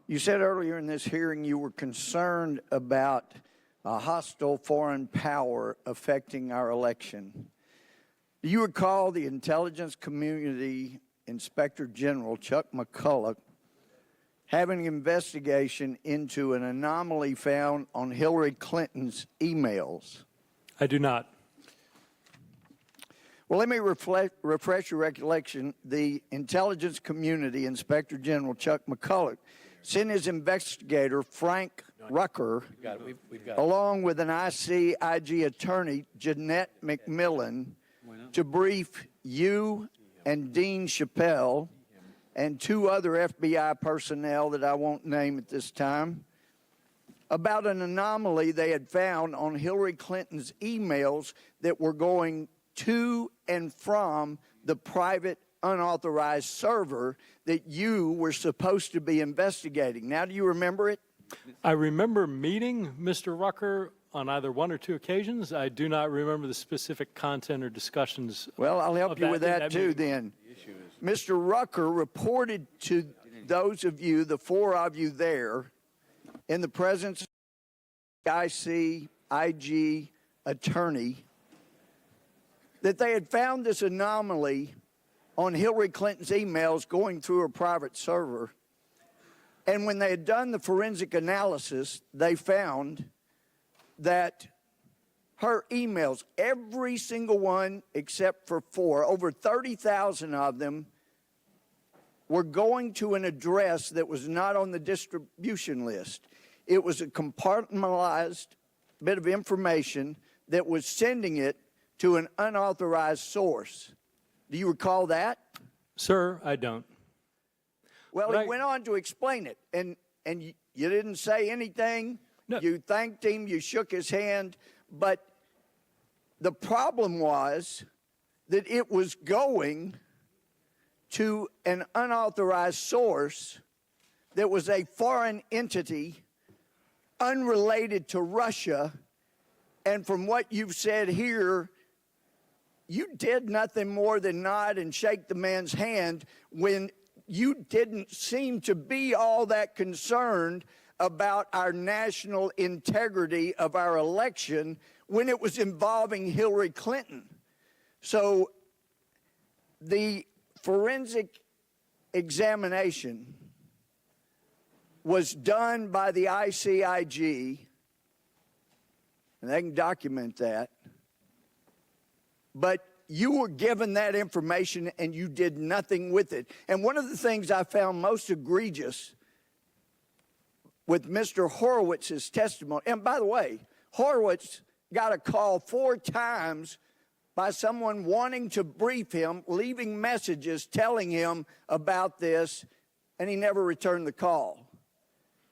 You said earlier in this hearing you were concerned about a hostile foreign power affecting our election. Do you recall the intelligence community Inspector General Chuck McCulloch having an investigation into an anomaly found on Hillary Clinton's emails? I do not. Well, let me refresh your recollection. The intelligence community Inspector General Chuck McCulloch sent his investigator, Frank Rucker, along with an ICIG attorney, Jeanette McMillan, to brief you and Dean Chappelle and two other FBI personnel that I won't name at this time about an anomaly they had found on Hillary Clinton's emails that were going to and from the private unauthorized server that you were supposed to be investigating. Now, do you remember it? I remember meeting Mr. Rucker on either one or two occasions. I do not remember the specific content or discussions. Well, I'll help you with that too then. Mr. Rucker reported to those of you, the four of you there, in the presence of the ICIG attorney, that they had found this anomaly on Hillary Clinton's emails going through her private server. And when they had done the forensic analysis, they found that her emails, every single one except for four, over 30,000 of them, were going to an address that was not on the distribution list. It was a compartmentalized bit of information that was sending it to an unauthorized source. Do you recall that? Sir, I don't. Well, he went on to explain it, and you didn't say anything. No. You thanked him, you shook his hand, but the problem was that it was going to an unauthorized source that was a foreign entity unrelated to Russia, and from what you've said here, you did nothing more than nod and shake the man's hand when you didn't seem to be all that concerned about our national integrity of our election when it was involving Hillary Clinton. So the forensic examination was done by the ICIG, and they can document that, but you were given that information and you did nothing with it. And one of the things I found most egregious with Mr. Horowitz's testimony, and by the way, Horowitz got a call 4 times by someone wanting to brief him, leaving messages telling him about this, and he never returned the call.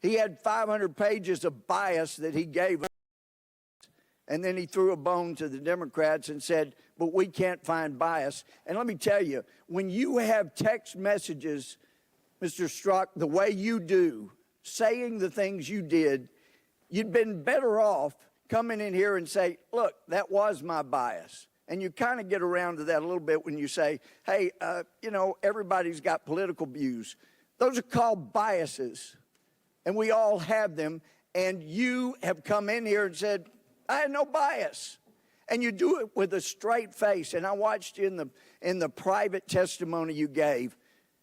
He had 500 pages of bias that he gave us, and then he threw a bone to the Democrats and said, but we can't find bias. And let me tell you, when you have text messages, Mr. Strzok, the way you do, saying the things you did, you'd been better off coming in here and say, look, that was my bias. And you kind of get around to that a little bit when you say, hey, you know, everybody's got political views. Those are called biases, and we all have them. And you have come in here and said, I had no bias. And you do it with a straight face. And I watched you in the private testimony you gave.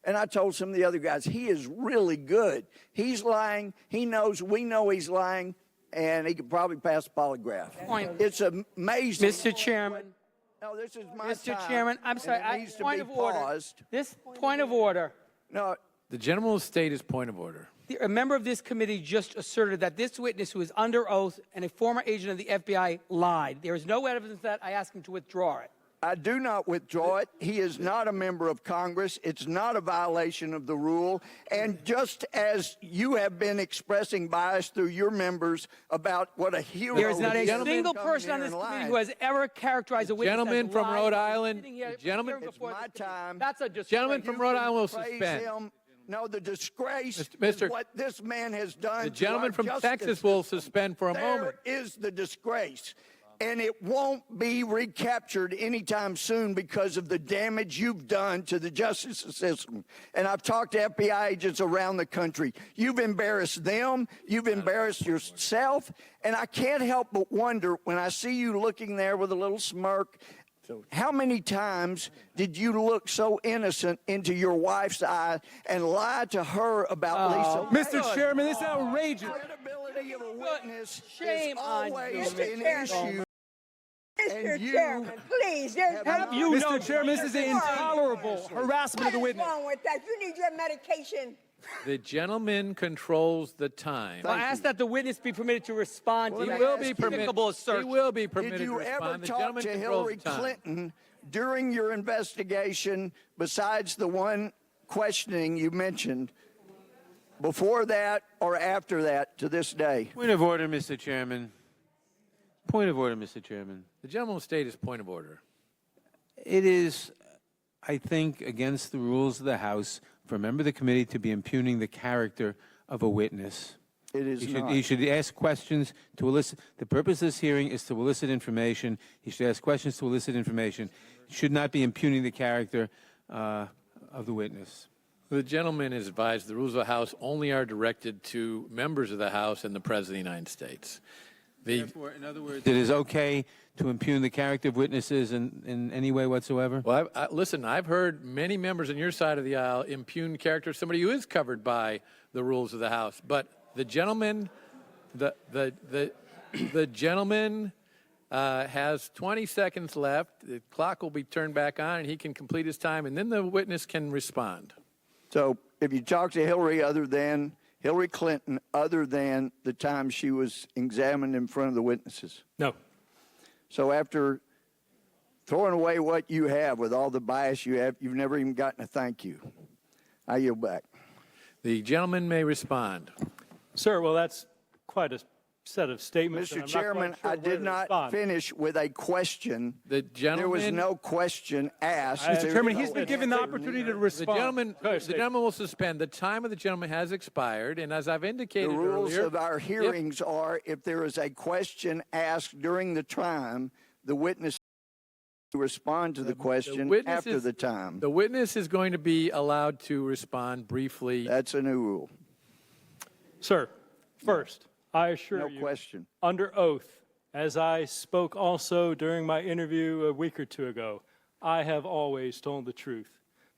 And I told some of the other guys, he is really good. He's lying. He knows, we know he's lying. And he could probably pass a polygraph. It's amazing. Mr. Chairman. No, this is my Mr. time, Chairman, I'm sorry. Point of order. This point of order. No. The gentleman will state his point of order. A member of this committee just asserted that this witness, who is under oath and a former agent of the FBI, lied. There is no evidence that. I ask him to withdraw it. I do not withdraw it. He is not a member of Congress. It's not a violation of the rule. And just as you have been expressing bias through your members about what a hero there is not a gentleman single person on this committee who has ever characterized a witness Gentleman as from lying. Rhode Island. It's my time. That's a disgrace. Gentleman from Rhode Island will suspend. Him. No, the disgrace Mr. is what this man has done. The gentleman to from our Texas justice. will suspend for a moment. There is the disgrace. and it won't be recaptured anytime soon because of the damage you've done to the justice system. And I've talked to FBI agents around the country. You've embarrassed them, you've embarrassed yourself, and I can't help but wonder when I see you looking there with a little smirk, how many times did you look so innocent into your wife's eye and lie to her about Lisa? Mr. Chairman, this is outrageous. Credibility of a witness Shame is on you, always Mr. an Chairman. issue. Mr. you Chairman, please, there's Have you Mr. Chairman, this is an intolerable harassment of the What is witness. wrong with that? You need your medication. The gentleman controls the time. I ask that the witness be permitted to respond to He that will be permitted. despicable search. He will be permitted Did to you ever respond. The talk gentleman to controls Hillary the time. Clinton during your investigation, besides the one questioning you mentioned, before that or after that to this day? Point of order, Mr. Chairman. Point of order, Mr. Chairman. The gentleman will state his point of order. It is, I think, against the rules of the House for a member of the committee to be impugning the character of a witness. It is not. He should ask questions to elicit. The purpose of this hearing is to elicit information. He should ask questions to elicit information. He should not be impugning the character of the witness. The gentleman is advised the rules of the House only are directed to members of the House and the President of the United States. Therefore, in other words, it is okay to impugn the character of witnesses in any way whatsoever? Well, listen, I've heard many members on your side of the aisle impugn character of somebody who is covered by the rules of the House. But the gentleman, the gentleman has 20 seconds left. The clock will be turned back on, and he can complete his time, and then the witness can respond. So if you talk to Hillary Clinton, other than the time she was examined in front of the witnesses. No. So after throwing away what you have with all the bias you have, you've never even gotten a thank you. I yield back. The gentleman may respond. Sir, well, that's quite a set of statements. and Mr. I'm not quite Chairman, sure I where did to not respond. finish with a question. The There was gentleman, no question asked. Mr. There's Chairman, no he's been given the opportunity to the respond. gentleman will suspend. The time of the gentleman has expired, and as I've The indicated rules earlier, of our hearings are if there is a question asked during the time, the witness to respond to the question witness after is- the time. the witness is going to be allowed to respond briefly. That's a new rule. Sir, first, I assure No you, question. under oath, as I spoke also during my interview a week or two ago, I have always told the truth.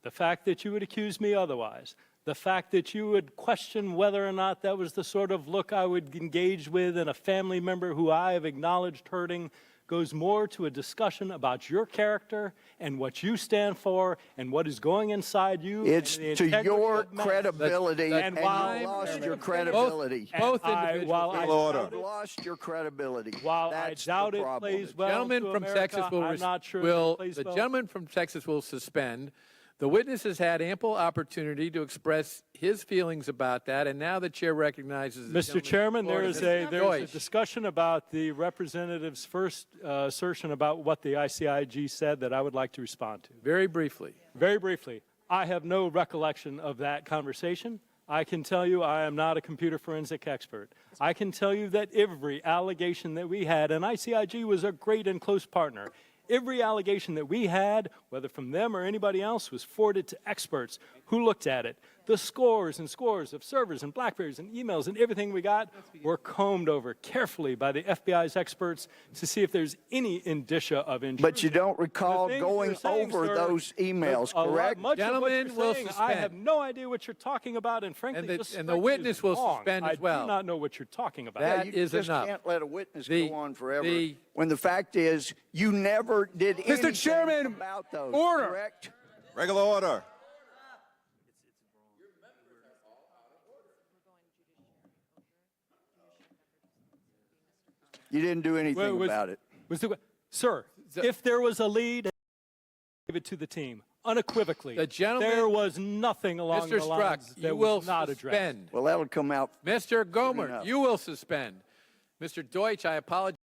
The fact that you would accuse me otherwise, the fact that you would question whether or not that was the sort of look I would engage with in a family member who I have acknowledged hurting, goes more to a discussion about your character and what you stand for and what is going inside you. It's and the to integrity your of man. credibility, And and while- you lost your credibility. Both And individuals. while I You've lost your credibility. While That's I doubt the it problem. plays well Gentleman to from America, Texas will, I'm not sure will it plays the well. gentleman from Texas will suspend. The witness has had ample opportunity to express his feelings about that, and now the chair recognizes. the Mr. gentleman Chairman, before there him. is Mr. a Deutsch. discussion about the representative's first assertion about what the ICIG said that I would like to respond to. Very briefly. Very briefly, I have no recollection of that conversation. I can tell you I am not a computer forensic expert. I can tell you that every allegation that we had, and ICIG was a great and close partner, every allegation that we had, whether from them or anybody else, was forwarded to experts who looked at it. The scores and scores of servers and BlackBerries and emails and everything we got were combed over carefully by the FBI's experts to see if there's any indicia of intrusion. But you don't recall The things going you're saying, over sir, those emails, a lot- correct? Much of what Gentlemen you're will saying, I suspend. have no idea what you're talking about, and frankly, And the- this and the strike witness is will wrong. suspend as I well. do not know what you're talking about. That you is just enough. can't let a witness The- go on forever. the- when the fact is, you never did anything Chairman, about those. order. Correct? Regular order. You didn't do anything Was- about it. Sir, if there was a lead, give it to the team unequivocally. The gentleman- there was nothing along Mr. the lines Strzok, that you will was not addressed. suspend. Well, that'll come out. Mr. Gohmert, enough. you will suspend. Mr. Deutsch, I apologize.